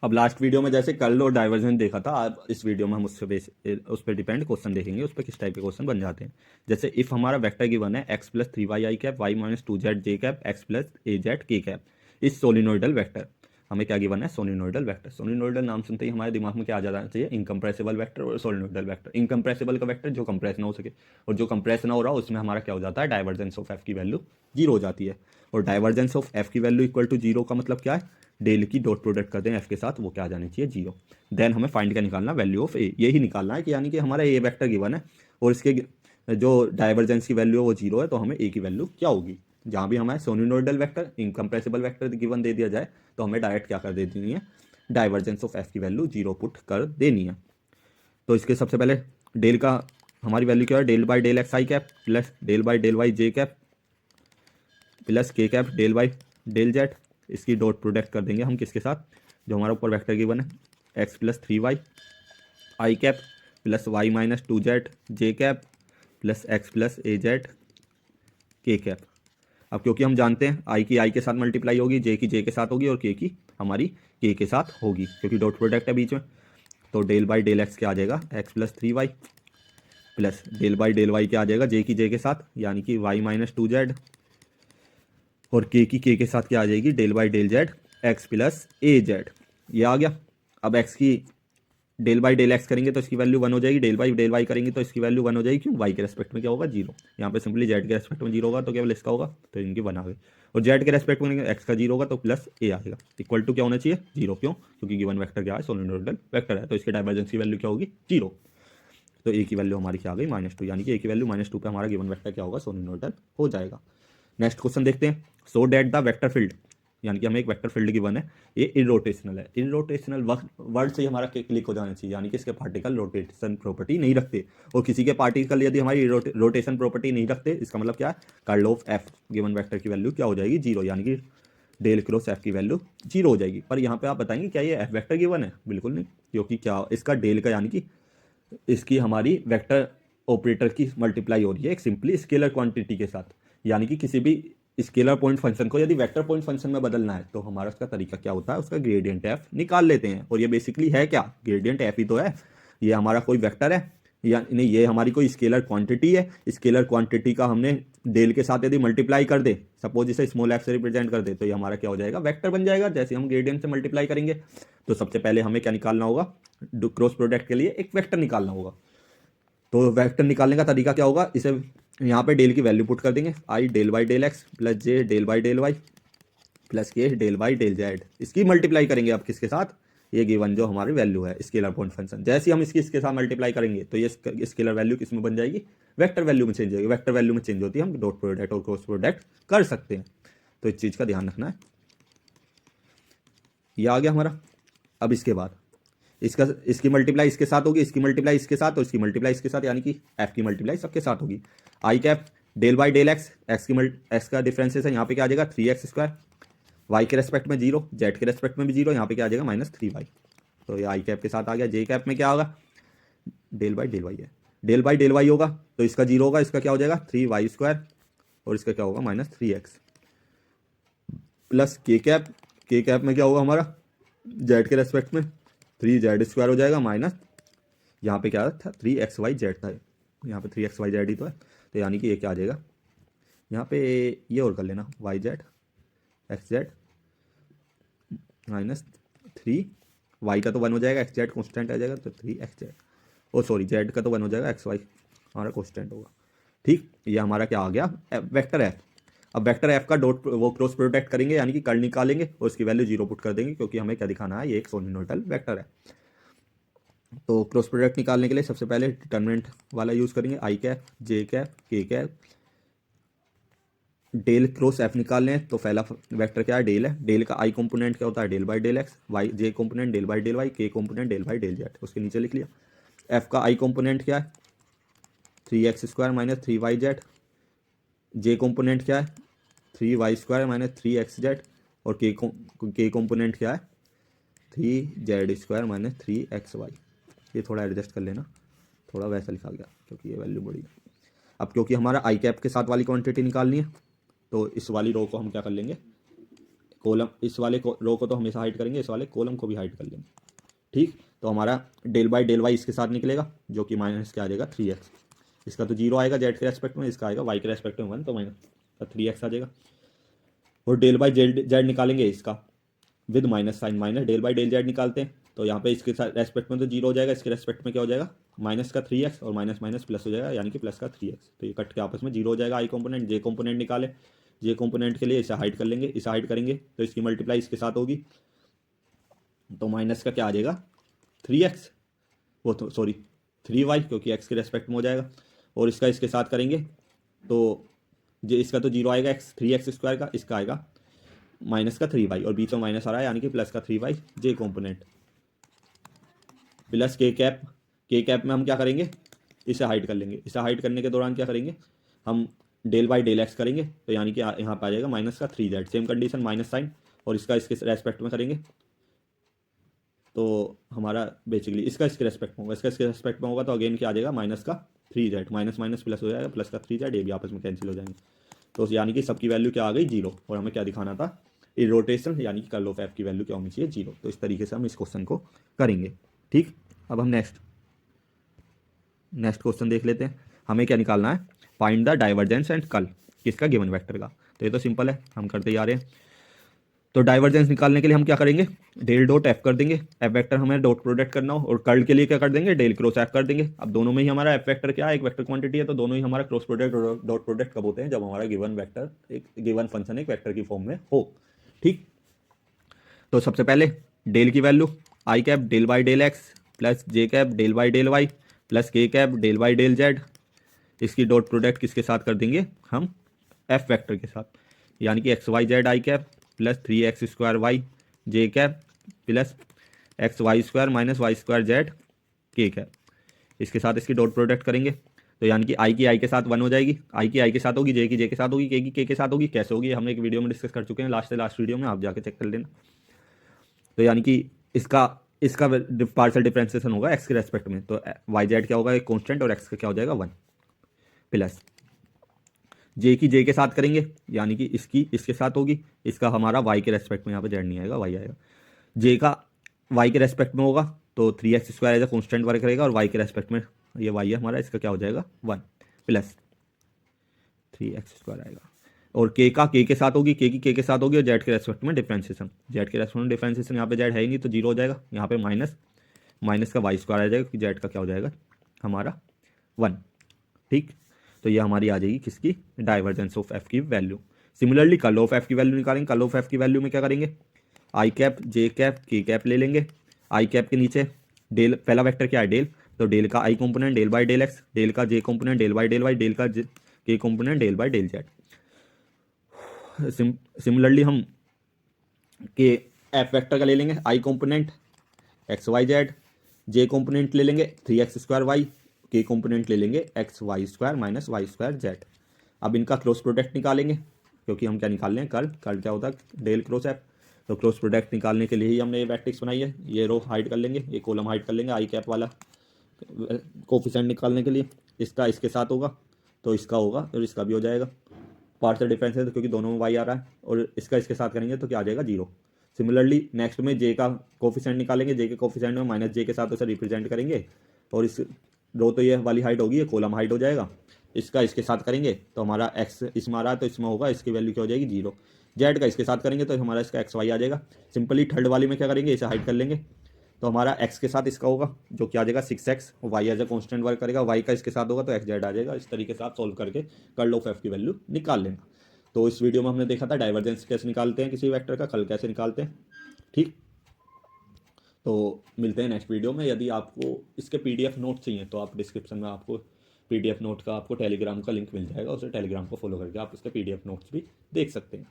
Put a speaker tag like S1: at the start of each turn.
S1: अब last video में जैसे कर्ल और डाइवर्जेंस देखा था, अब इस वीडियो में हम उस पर डिपेंड क्वेश्चन देखेंगे, उस पर किस टाइप के क्वेश्चन बन जाते हैं। जैसे इफ हमारा वेक्टर गिवन है x plus 3y cap y minus 2z j cap x plus a z k cap is solenoidal vector. हमें क्या गिवन है? सोलिनोइडल वेक्टर। सोलिनोइडल नाम सुनते ही हमारे दिमाग में क्या आ जाना चाहिए? इनकम्प्रेसिबल वेक्टर और सोलिनोइडल वेक्टर। इनकम्प्रेसिबल का वेक्टर जो कंप्रेस ना हो सके, और जो कंप्रेस ना हो रहा उसमें हमारा क्या हो जाता है? डाइवर्जेंस ऑफ एफ की वैल्यू जीरो हो जाती है। और डाइवर्जेंस ऑफ एफ की वैल्यू इक्वल टू जीरो का मतलब क्या है? डेल की डॉट प्रोडक्ट कर दें एफ के साथ, वो क्या आ जानी चाहिए? जीरो। देन हमें फाइंड क्या निकालना? वैल्यू ऑफ ए। यही निकालना है कि यानी कि हमारा ए वेक्टर गिवन है और इसके जो डाइवर्जेंस की वैल्यू है वो जीरो है, तो हमें ए की वैल्यू क्या होगी? जहाँ भी हमें solenoidal vector incompressible vector given दे दिया जाए तो हमें डायरेक्ट क्या कर देनी है? डाइवर्जेंस ऑफ एफ की वैल्यू जीरो पुट कर देनी है। तो इसके सबसे पहले डेल का हमारी वैल्यू क्या है? Del by del x i cap plus del by del y j cap plus के cap del by del Z. इसकी डॉट प्रोडक्ट कर देंगे हम किसके साथ? जो हमारा ऊपर वेक्टर गिवन है x plus 3y i cap plus y minus 2z j cap plus x plus a z k cap. अब क्योंकि हम जानते हैं आई की आई के साथ मल्टीप्लाई होगी, जे की जे के साथ होगी और के की हमारी के के साथ होगी, क्योंकि डॉट प्रोडक्ट है बीच में। तो डेल बाई डेल एक्स क्या आ जाएगा? X plus 3y plus del by del y क्या आ जाएगा? जे की जे के साथ यानी कि वाई माइनस 2z और के की के साथ क्या आ जाएगी? Del by del z x plus a z. ये आ गया। अब एक्स की डेल बाई डेल एक्स करेंगे तो इसकी वैल्यू वन हो जाएगी, डेल बाई डेल वाई करेंगे तो इसकी वैल्यू वन हो जाएगी। क्यों? वाई के रेस्पेक्ट में क्या होगा? जीरो। यहाँ पे सिंपली जेड के रेस्पेक्ट में जीरो होगा तो केवल इसका होगा, तो इनकी वन आ गई। और जेड के रेस्पेक्ट में एक्स का जीरो होगा तो प्लस ए आएगा। इक्वल टू क्या होना चाहिए? जीरो। क्यों? क्योंकि गिवन वेक्टर क्या है? सोलिनोइडल वेक्टर है, तो इसके डाइवर्जेंस की वैल्यू क्या होगी? जीरो। तो ए की वैल्यू हमारी क्या आ गई? -2, यानी कि ए की वैल्यू -2 पे हमारा गिवन वेक्टर क्या होगा? सोलिनोइडल हो जाएगा। नेक्स्ट क्वेश्चन देखते हैं। सो डेट द वेक्टर फील्ड, यानी कि हमें एक वेक्टर फील्ड गिवन है, ये इरोटेशनल है। इरोटेशनल वर्ड से ही हमारा क्लिक हो जाना चाहिए, यानी कि इसके पार्टिकल रोटेशन प्रॉपर्टी नहीं रखते। और किसी के पार्टिकल यदि हमारी रोटेशन प्रॉपर्टी नहीं रखते, इसका मतलब क्या है? Curl of F given vector की वैल्यू क्या हो जाएगी? जीरो, यानी कि डेल क्रॉस एफ की वैल्यू जीरो हो जाएगी। पर यहाँ पे आप बताएंगे क्या ये एफ वेक्टर गिवन है? बिल्कुल नहीं, क्योंकि क्या इसका डेल का यानी कि इसकी हमारी वेक्टर ऑपरेटर की मल्टीप्लाई हो रही है एक सिंपली स्केलर क्वांटिटी के साथ। यानी कि किसी भी स्केलर पॉइंट फंक्शन को यदि वेक्टर पॉइंट फंक्शन में बदलना है तो हमारा उसका तरीका क्या होता है? उसका ग्रेडियंट एफ निकाल लेते हैं। और ये बेसिकली है क्या? ग्रेडियंट एफ ही तो है। ये हमारा कोई वेक्टर है या नहीं? ये हमारी कोई स्केलर क्वांटिटी है। स्केलर क्वांटिटी का हमने डेल के साथ यदि मल्टीप्लाई कर दे, सपोज इसे स्मॉल एफ से रिप्रेजेंट कर दे, तो ये हमारा क्या हो जाएगा? वेक्टर बन जाएगा। जैसे हम ग्रेडियंट से मल्टीप्लाई करेंगे तो सबसे पहले हमें क्या निकालना होगा? क्रॉस प्रोडक्ट के लिए एक वेक्टर निकालना होगा। तो वेक्टर निकालने का तरीका क्या होगा? इसे यहाँ पे डेल की वैल्यू पुट कर देंगे, i del by del x plus j del by del Y plus k del by del Z. इसकी मल्टीप्लाई करेंगे अब किसके साथ? ये गिवन जो हमारी वैल्यू है स्केलर पॉइंट फंक्शन। जैसे ही हम इसके साथ मल्टीप्लाई करेंगे तो ये स्केलर वैल्यू किस में बन जाएगी? वेक्टर वैल्यू में चेंज होगी। वेक्टर वैल्यू में चेंज होती है, हम डॉट प्रोडक्ट और क्रॉस प्रोडक्ट कर सकते हैं। तो इस चीज़ का ध्यान रखना है। ये आ गया हमारा। अब इसके बाद इसकी मल्टीप्लाई इसके साथ होगी, इसकी मल्टीप्लाई इसके साथ और इसकी मल्टीप्लाई इसके साथ, यानी कि एफ की मल्टीप्लाई सबके साथ होगी। I cap del by del X, X का डिफरेंसेस है, यहाँ पे क्या आ जाएगा? 3x square. वाई के रेस्पेक्ट में जीरो, जेड के रेस्पेक्ट में भी जीरो, यहाँ पे क्या आ जाएगा? -3y। तो ये आई कैप के साथ आ गया। जे कैप में क्या होगा? डेल बाई डेल वाई है। डेल बाई डेल वाई होगा तो इसका जीरो होगा, इसका क्या हो जाएगा? 3y स्क्वायर और इसका क्या होगा? -3x प्लस के कैप में क्या होगा हमारा? जेड के रेस्पेक्ट में 3z स्क्वायर हो जाएगा माइनस, यहाँ पे क्या था? 3xyz था, यहाँ पे 3xyz ही तो है। तो यानी कि ये क्या आ जाएगा? यहाँ पे ये और कर लेना, yz xz -3, y का तो वन हो जाएगा, xz कॉन्स्टेंट आ जाएगा तो 3xz, ओ सॉरी जेड का तो वन हो जाएगा, xy हमारा कॉन्स्टेंट होगा। ठीक, ये हमारा क्या आ गया? Vector F. अब वेक्टर एफ का डॉट वो क्रॉस प्रोडक्ट करेंगे, यानी कि कर्ल निकालेंगे और उसकी वैल्यू जीरो पुट कर देंगे, क्योंकि हमें क्या दिखाना है? ये एक सोलिनोइडल वेक्टर है। तो क्रॉस प्रोडक्ट निकालने के लिए सबसे पहले डिटर्मिनेंट वाला यूज़ करेंगे, आई कैप जे कैप के कैप डेल क्रॉस एफ निकालने हैं। तो पहला वेक्टर क्या है? डेल है। डेल का आई कंपोनेंट क्या होता है? Del by del X, Y J component del by del Y, K component del by del Z, उसके नीचे लिख लिया। एफ का आई कंपोनेंट क्या है? 3x square -3yz। जे कंपोनेंट क्या है? 3y square -3xz। और के कंपोनेंट क्या है? 3z square -3xy। ये थोड़ा एडजस्ट कर लेना, थोड़ा वैसा लिखा गया क्योंकि ये वैल्यू बड़ी है। अब क्योंकि हमारा आई कैप के साथ वाली क्वांटिटी निकालनी है तो इस वाली रो को हम क्या कर लेंगे? कॉलम इस वाले रो को तो हमेशा हाइड करेंगे, इस वाले कॉलम को भी हाइड कर लेंगे। ठीक, तो हमारा डेल बाई डेल वाई इसके साथ निकलेगा जो कि माइनस क्या आ जाएगा 3x। इसका तो 0 आएगा जेड के रेस्पेक्ट में, इसका आएगा वाई के रेस्पेक्ट में 1, तो माइनस 3x आ जाएगा। और डेल बाई जेड निकालेंगे इसका with minus sign, minus del by del z निकालते हैं तो यहाँ पे इसके रेस्पेक्ट में तो 0 हो जाएगा, इसके रेस्पेक्ट में क्या हो जाएगा माइनस का 3x और माइनस माइनस प्लस हो जाएगा यानी कि प्लस का 3x। तो ये कट के आपस में 0 हो जाएगा। आई कॉम्पोनेंट जे कॉम्पोनेंट निकाले, जे कॉम्पोनेंट के लिए इसे हाइड कर लेंगे, इसे हाइड करेंगे तो इसकी मल्टीप्लाई इसके साथ होगी तो माइनस का क्या आ जाएगा 3x, वो तो सॉरी 3y क्योंकि x के रेस्पेक्ट में हो जाएगा। और इसका इसके साथ करेंगे तो जो इसका तो 0 आएगा x 3x स्क्वायर का, इसका आएगा माइनस का 3y और बीच में माइनस आ रहा है यानी कि प्लस का 3y जे कॉम्पोनेंट प्लस के कैप में हम क्या करेंगे इसे हाइड कर लेंगे। इसे हाइड करने के दौरान क्या करेंगे हम डेल बाई डेल एक्स करेंगे तो यानी कि यहाँ पे आ जाएगा माइनस का 3z, same condition minus sign और इसका इसके रेस्पेक्ट में करेंगे तो हमारा बेसिकली इसका इसके रेस्पेक्ट में होगा, इसका इसके रेस्पेक्ट में होगा तो अगेन क्या आ जाएगा माइनस का 3z, माइनस माइनस प्लस हो जाएगा प्लस का 3z, ये भी आपस में कैंसिल हो जाएंगे। तो यानी कि सबकी वैल्यू क्या आ गई 0 और हमें क्या दिखाना था इरोटेशन यानी कि कर्ल ऑफ एफ की वैल्यू क्या होनी चाहिए 0। तो इस तरीके से हम इस क्वेश्चन को करेंगे। ठीक, अब हम नेक्स्ट क्वेश्चन देख लेते हैं। हमें क्या निकालना है find the divergence and curl किसका गिवन वेक्टर का। तो ये तो सिंपल है, हम करते ही आ रहे हैं। तो डाइवर्जेंस निकालने के लिए हम क्या करेंगे डेल डॉट एफ कर देंगे, एफ वेक्टर हमें डॉट प्रोडक्ट करना हो, और कर्ल के लिए क्या कर देंगे डेल क्रॉस एफ कर देंगे। अब दोनों में ही हमारा एफ वेक्टर क्या है एक वेक्टर क्वांटिटी है तो दोनों ही हमारा क्रॉस प्रोडक्ट और डॉट प्रोडक्ट कब होते हैं जब हमारा गिवन वेक्टर एक गिवन फंक्शन एक वेक्टर की फॉर्म में हो। ठीक, तो सबसे पहले डेल की value I cap del by del x plus J cap del by del Y plus के cap del by del Z, इसकी डॉट प्रोडक्ट किसके साथ कर देंगे हम एफ वेक्टर के साथ यानी कि x Y z i cap plus 3x square y j cap plus x Y square minus Y square z k cap, इसके साथ इसकी डॉट प्रोडक्ट करेंगे तो यानी कि आई की आई के साथ 1 हो जाएगी, आई की आई के साथ होगी, जे की जे के साथ होगी, के की के साथ होगी। कैसे होगी हमने एक वीडियो में डिस्कस कर चुके हैं, लास्ट वीडियो में आप जाके चेक कर लेना। तो यानी कि इसका पार्शियल डिफरेंशिएशन होगा एक्स के रेस्पेक्ट में तो वाई जेड क्या होगा एक कॉन्स्टेंट और एक्स का क्या हो जाएगा 1 प्लस जे की जे के साथ करेंगे यानी कि इसकी इसके साथ होगी, इसका हमारा वाई के रेस्पेक्ट में यहाँ पे जेड नहीं आएगा वाई आएगा, जे का वाई के रेस्पेक्ट में होगा तो 3x square as a constant work करेगा और वाई के रेस्पेक्ट में ये वाई है हमारा, इसका क्या हो जाएगा 1 प्लस 3x स्क्वायर आएगा। और के के साथ होगी, के के साथ होगी और जेड के रेस्पेक्ट में डिफरेंशिएशन, जेड के रेस्पेक्ट में डिफरेंशिएशन यहाँ पे जेड है ही नहीं तो 0 हो जाएगा, यहाँ पे माइनस का वाई स्क्वायर आ जाएगा क्योंकि जेड का क्या हो जाएगा हमारा 1। ठीक, तो ये हमारी आ जाएगी किसकी डाइवर्जेंस ऑफ एफ की value. Similarly curl of F की वैल्यू निकालेंगे, कर्ल ऑफ एफ की वैल्यू में क्या करेंगे आई कैप जे कैप के कैप ले लेंगे, आई कैप के नीचे डेल, पहला वेक्टर क्या है डेल, तो डेल का I component del by del X, del का J component del by del Y, del का K component del by del Z. Similarly हम के एफ वेक्टर का ले लेंगे I component X Y Z, J component ले लेंगे 3x square Y, K component ले लेंगे X Y square minus Y square Z. अब इनका क्रॉस प्रोडक्ट निकालेंगे क्योंकि हम क्या निकाल रहे हैं कर्ल क्या होता है डेल क्रॉस एफ। तो क्रॉस प्रोडक्ट निकालने के लिए ही हमने ये मैट्रिक्स बनाई है, ये रो हाइड कर लेंगे, ये कॉलम हाइड कर लेंगे आई कैप वाला कोफिशिएंट निकालने के लिए, इसका इसके साथ होगा तो इसका होगा और इसका भी हो जाएगा पार्शियल डिफरेंस है क्योंकि दोनों में वाई आ रहा है, और इसका इसके साथ करेंगे तो क्या आ जाएगा 0। सिमिलरली नेक्स्ट में जे का कोफिशिएंट निकालेंगे, जे के कोफिशिएंट में माइनस जे के साथ उसे रिप्रेजेंट करेंगे और इस रो तो ये वाली हाइट होगी, ये कॉलम हाइट हो जाएगा, इसका इसके साथ करेंगे तो हमारा एक्स इसमें आ रहा है तो इसमें होगा, इसकी वैल्यू क्या हो जाएगी 0। जेड का इसके साथ करेंगे तो हमारा इसका एक्स वाई आ जाएगा। सिंपली थर्ड वाली में क्या करेंगे इसे हाइड कर लेंगे तो हमारा एक्स के साथ इसका होगा जो कि आ जाएगा 6x, y as a constant work करेगा, वाई का इसके साथ होगा तो एक्स जेड आ जाएगा। इस तरीके से आप सोल्व करके कर्ल ऑफ एफ की वैल्यू निकाल लेना। तो इस वीडियो में हमने देखा था डाइवर्जेंस कैसे निकालते हैं किसी वेक्टर का, कर्ल कैसे निकालते हैं। ठीक, तो मिलते हैं नेक्स्ट वीडियो में। यदि आपको इसके पीडीएफ नोट चाहिए तो आप डिस्क्रिप्शन में आपको पीडीएफ नोट का आपको टेलीग्राम का लिंक मिल जाएगा, उसे टेलीग्राम को फॉलो करके आप इसके पीडीएफ नोट्स भी देख सकते हैं।